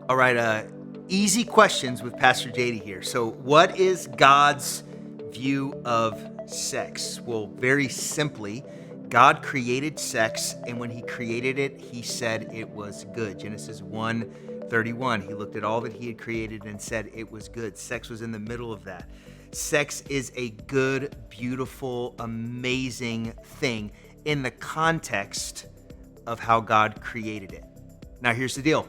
All right, easy questions with Pastor Jady here. So, what is God's view of sex? Well, very simply, God created sex, and when he created it, he said it was good. Genesis 1:31. He looked at all that he had created and said it was good. Sex was in the middle of that. Sex is a good, beautiful, amazing thing in the context of how God created it. Now, here's the deal.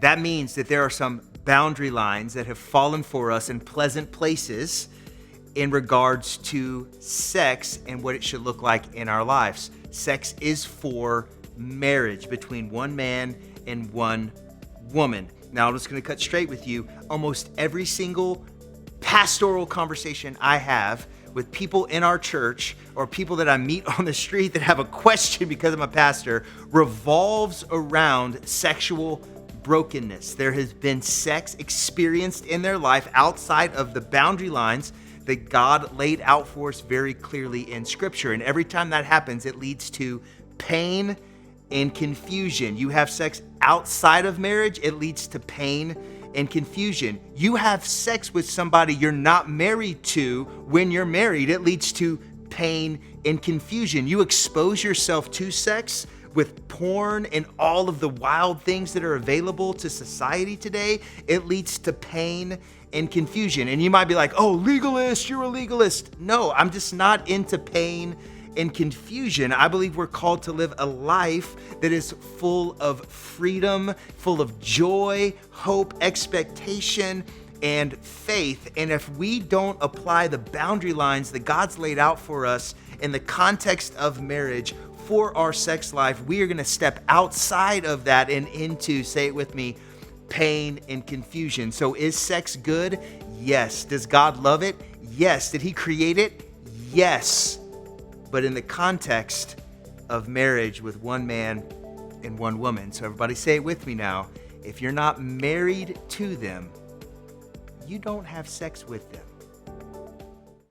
That means that there are some boundary lines that have fallen for us in pleasant places in regards to sex and what it should look like in our lives. Sex is for marriage between one man and one woman. Now, I'm just going to cut straight with you. Almost every single pastoral conversation I have with people in our church or people that I meet on the street that have a question because I'm a pastor revolves around sexual brokenness. There has been sex experienced in their life outside of the boundary lines that God laid out for us very clearly in Scripture. And every time that happens, it leads to pain and confusion. You have sex outside of marriage, it leads to pain and confusion. You have sex with somebody you're not married to when you're married, it leads to pain and confusion. You expose yourself to sex with porn and all of the wild things that are available to society today, it leads to pain and confusion. And you might be like, oh, legalist, you're a legalist. No, I'm just not into pain and confusion. I believe we're called to live a life that is full of freedom, full of joy, hope, expectation, and faith. And if we don't apply the boundary lines that God's laid out for us in the context of marriage for our sex life, we are going to step outside of that and into, say it with me, pain and confusion. So is sex good? Yes. Does God love it? Yes. Did he create it? Yes. But in the context of marriage with one man and one woman. So everybody say it with me now. If you're not married to them, you don't have sex with them.